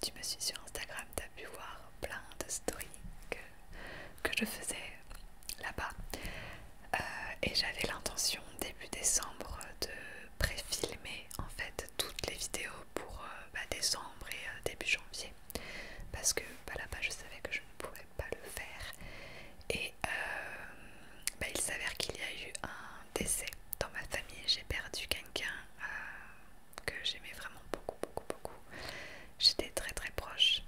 si tu me suis sur Instagram, tu as pu voir plein de stories que je faisais là-bas. Et j'avais l'intention début décembre de pré-filmer en fait toutes les vidéos pour décembre et début janvier, parce que là-bas je savais que je ne pourrais pas le faire. Et il s'avère qu'il y a eu un décès dans ma famille. J'ai perdu quelqu'un que j'aimais vraiment beaucoup. J'étais très très proche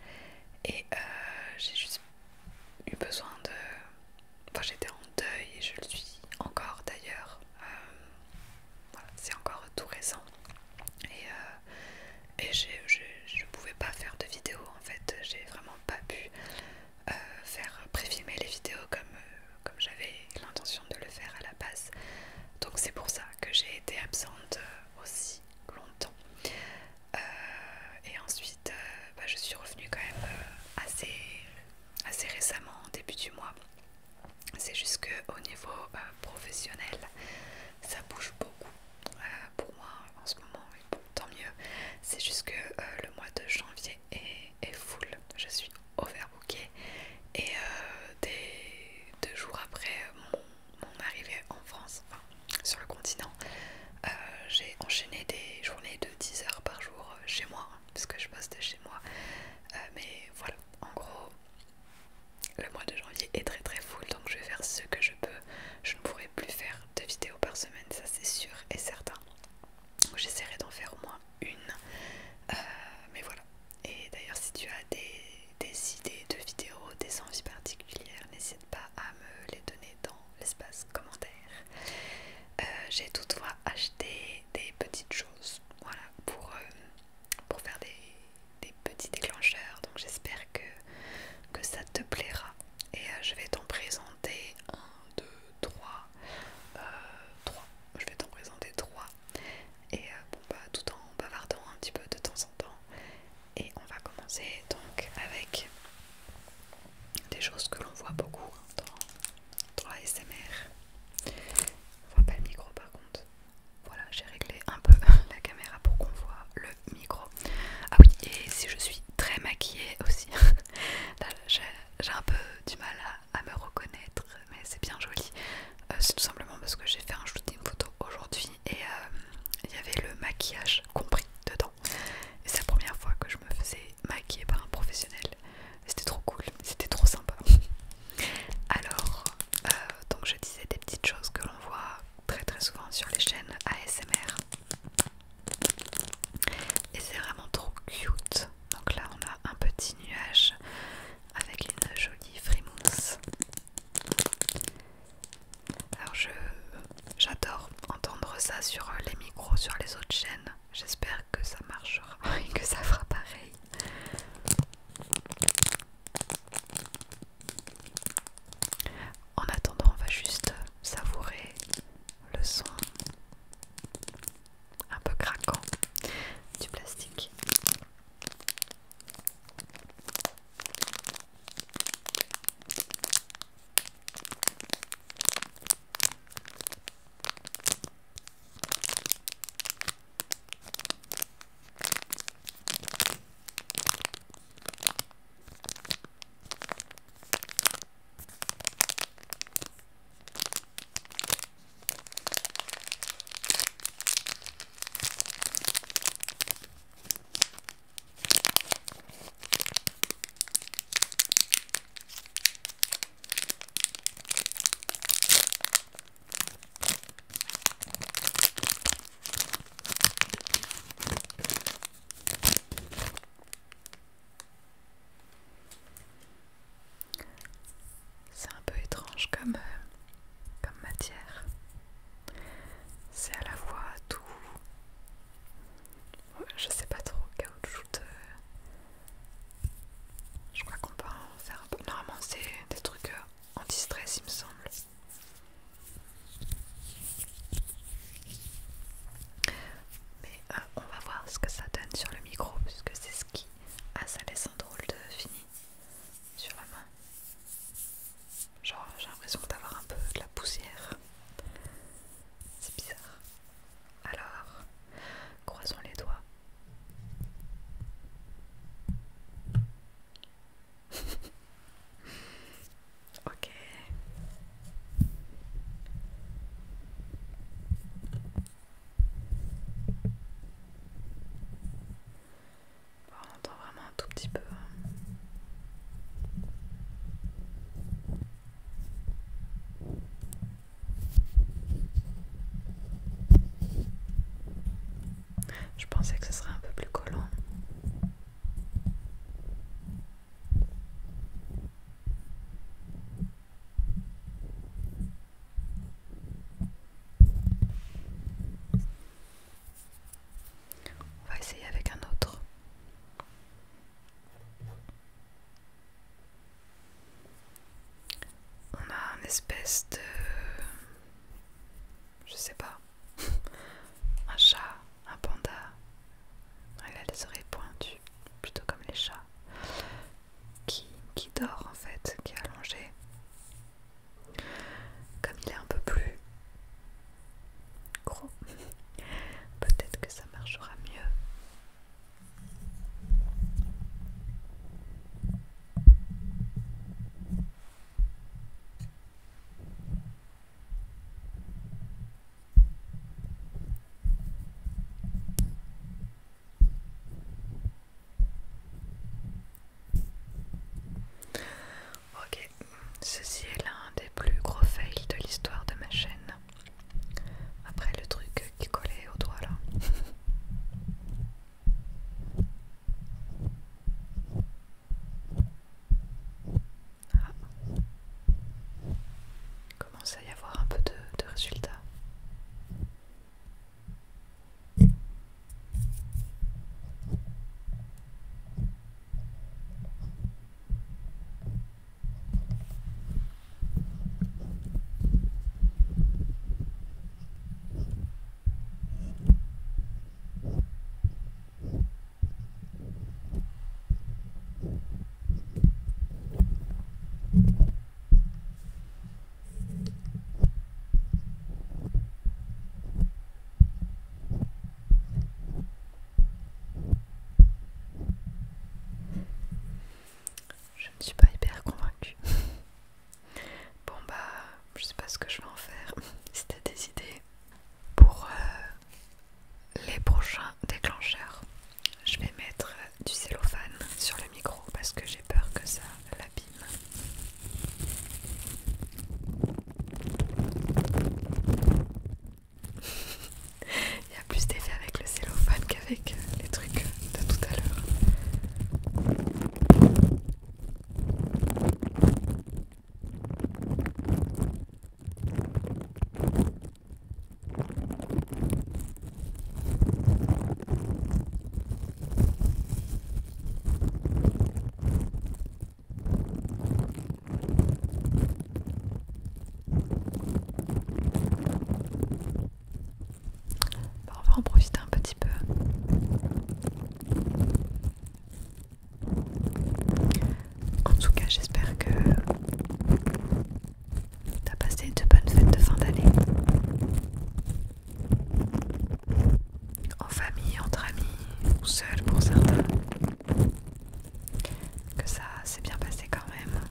Je pensais que ce serait un peu plus collant. On va essayer avec un autre. On a une espèce de... je sais pas. Un chat, un panda. Il a les oreilles pointues, plutôt comme les chats. Qui dort en fait, qui est allongé. Comme il est un peu plus gros, peut-être que ça marchera mieux. Ok, ceci est l'un des plus gros fails de l'histoire de ma chaîne. Après le truc qui collait au doigt là. Ah. Il commence à y avoir un peu de résultats. Je ne suis pas hyper convaincue. Bon bah, je sais pas ce que je vais en faire. Si t'as des idées pour les prochains déclencheurs, je vais mettre du cellophane sur le micro parce que j'ai peur que ça l'abîme. Il y a plus d'effet avec le cellophane qu'avec les trucs de tout à l'heure. Bon, on va en profiter un petit peu. En tout cas, j'espère que t'as passé de bonnes fêtes de fin d'année. En famille, entre amis, ou seul pour certains. Que ça s'est bien passé quand même.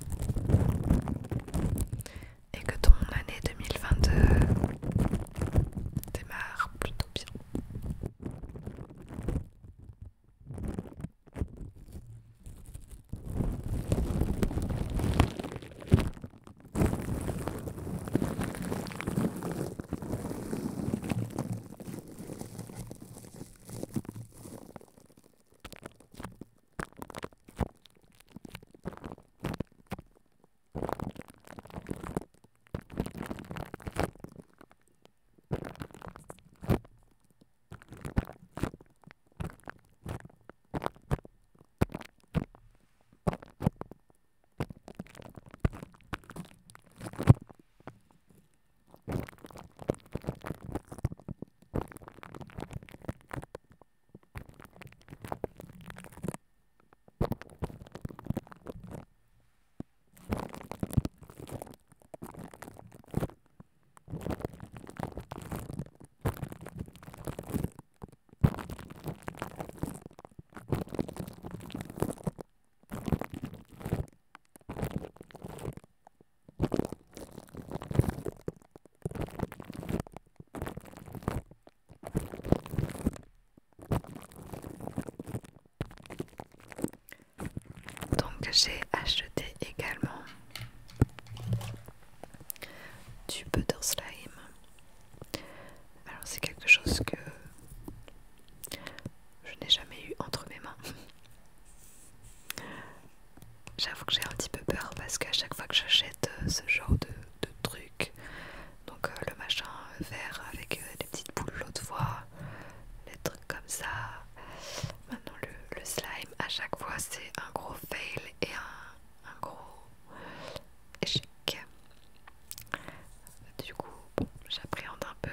Et que ton année 2022 démarre plutôt bien. Donc j'ai acheté également du butter slime. Alors c'est quelque chose que j'avoue que j'ai un petit peu peur parce qu'à chaque fois que j'achète ce genre de truc, donc le machin vert avec les petites boules l'autre fois, les trucs comme ça, maintenant le slime, à chaque fois c'est un gros fail et un gros échec. Du coup, bon, j'appréhende un peu.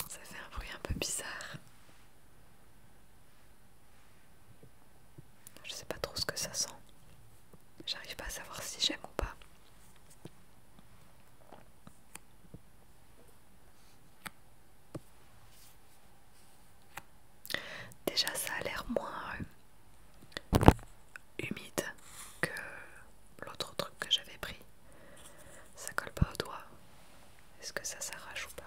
Ça fait un bruit un peu bizarre. Je sais pas trop ce que ça sent. J'arrive pas à savoir si j'aime ou pas. Déjà ça a l'air moins humide que l'autre truc que j'avais pris. Ça colle pas au doigt. Est-ce que ça s'arrache ou pas?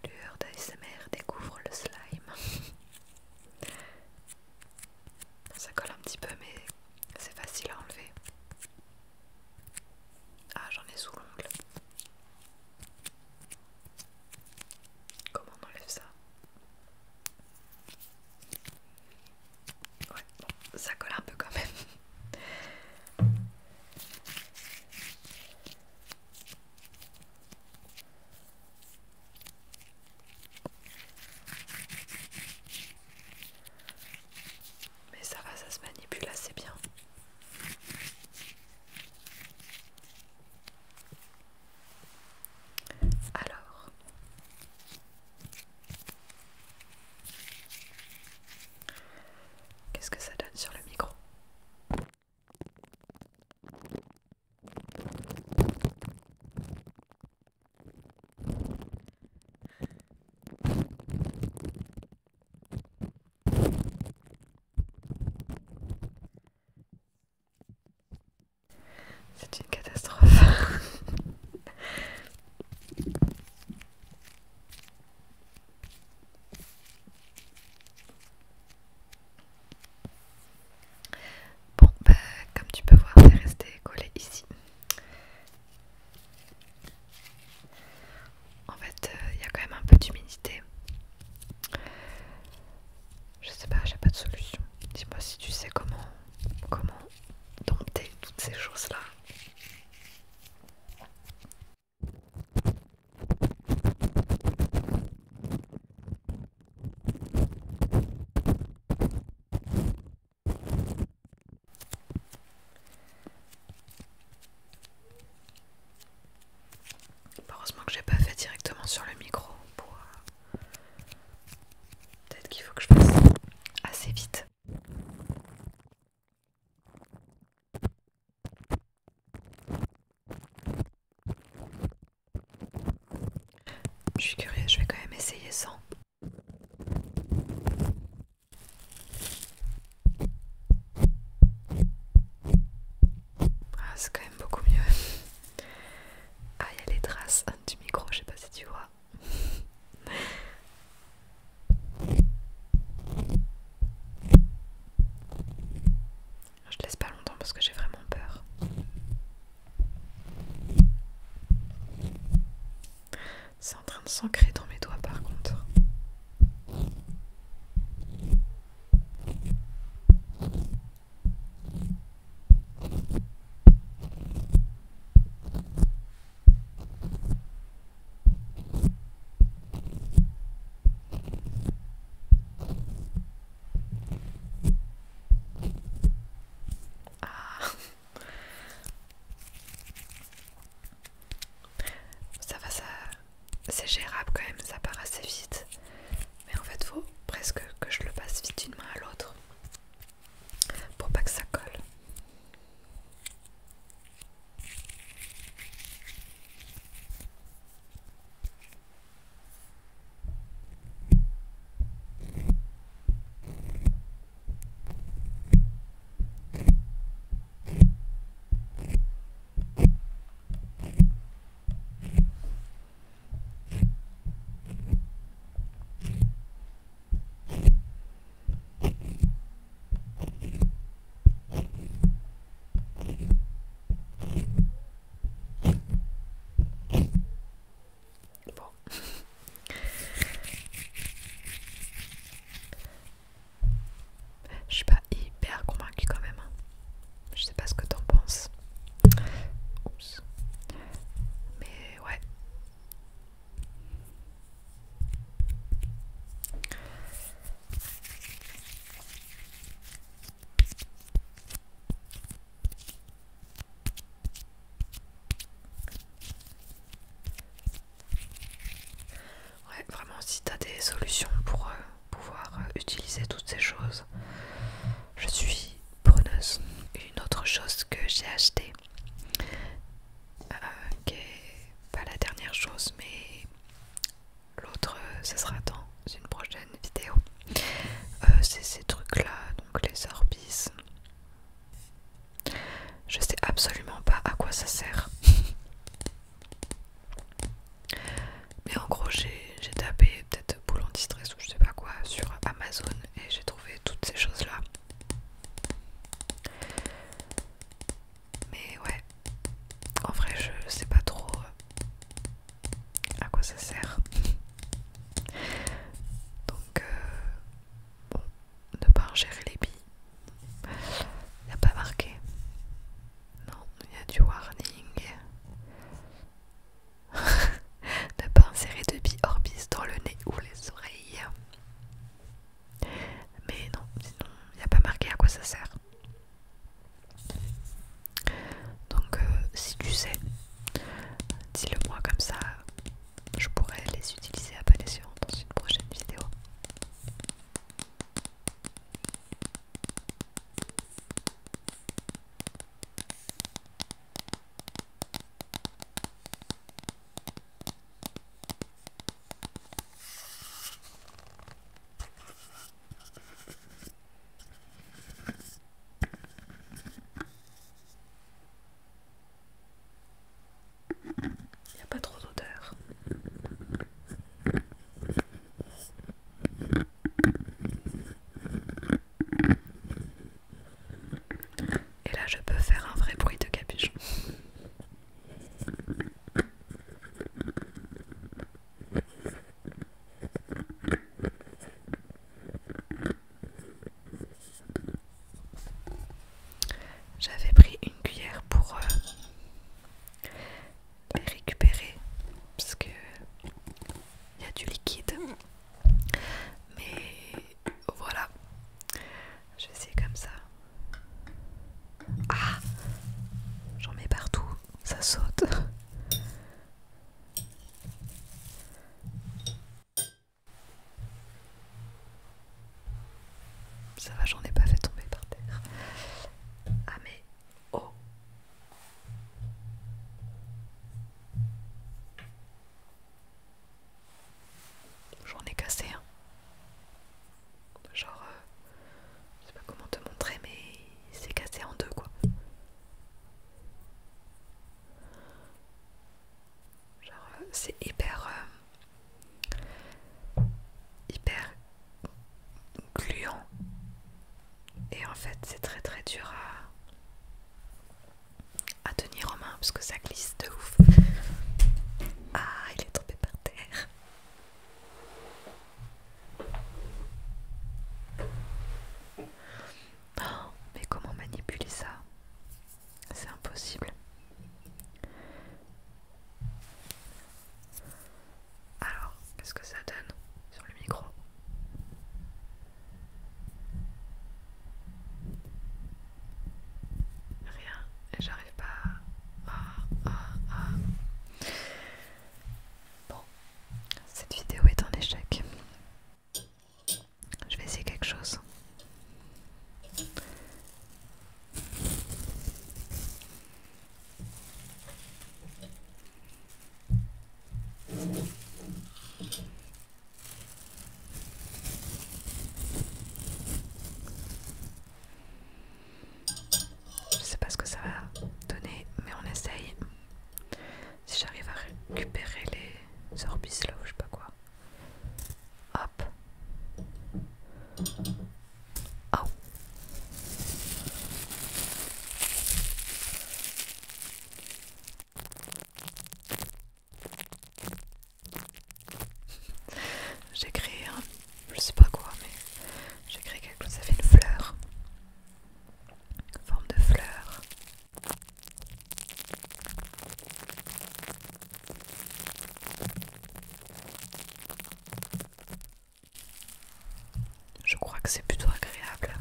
Lueur d'ASMR découvre le slime. Ça colle un petit peu mais c'est facile à enlever. Ah, j'en ai sous l'ongle. Comment on enlève ça? Ouais, bon, ça colle un peu quand même. Mais ça va, ça se manipule assez bien. Alors, qu'est-ce que ça donne sur le micro? C'est une catastrophe. Bon, bah, comme tu peux voir, c'est resté collé ici. En fait, il y a quand même un peu d'humidité. Je sais pas, j'ai pas de solution. Dis-moi si tu sais comment dompter toutes ces choses-là. Heureusement que j'ai pas fait directement sur le micro pour... Peut-être qu'il faut que je fasse assez vite. Je suis curieuse, je vais quand même essayer sans. Ah, c'est quand même beaucoup mieux. Ah, il y a les traces du micro, je sais pas si tu vois. Je laisse pas longtemps parce que j'ai vraiment peur. C'est en train de s'ancrer dans mes doigts par contre. Ça va, j'en ai pas fait tomber par terre. Ah mais... Oh. J'en ai cassé un. Genre... je sais pas comment te montrer, mais c'est cassé en deux quoi. Genre c'est hyper gluant. Et en fait c'est très très dur à tenir en main parce que ça glisse de ouf. Ah, il est tombé par terre. Oh, mais comment manipuler ça? C'est impossible. Alors, qu'est-ce que ça donne sur le micro? Rien. Et j'arrive pas à... Bon, cette vidéo est un échec. Je vais essayer quelque chose. Je sais pas ce que ça va donner, mais on essaye. Si j'arrive à récupérer les orbis là ou je sais pas quoi. Hop. Oh. J'ai créé un... je sais pas quoi, mais j'ai créé quelque chose, ça fait une fleur. Forme de fleur. Je crois que c'est plutôt agréable.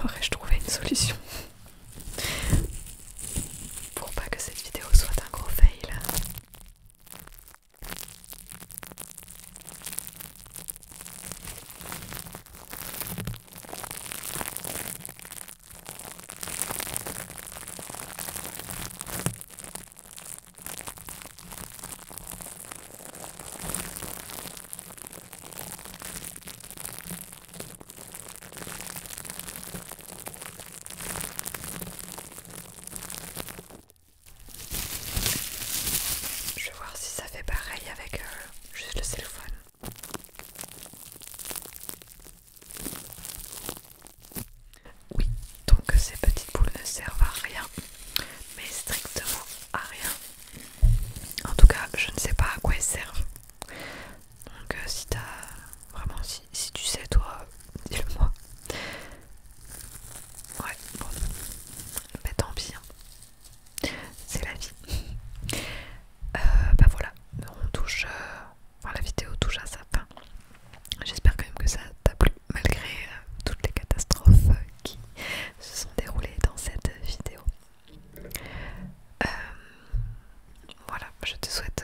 Aurais-je trouvé une solution pour pas que cette vidéo soit un gros fail? Je vais voir si ça fait pareil avec juste le téléphone. Oui, donc ces petites boules ne servent à rien, mais strictement à rien. En tout cas, je ne sais pas à quoi elles servent. Donc si t'as vraiment, si tu sais toi, dis-le moi. Ouais, bon, mais tant pis, hein. C'est la vie. Bah voilà, on touche, enfin la vidéo touche à sa fin. J'espère quand même que ça t'a plu malgré toutes les catastrophes qui se sont déroulées dans cette vidéo. Voilà, je te souhaite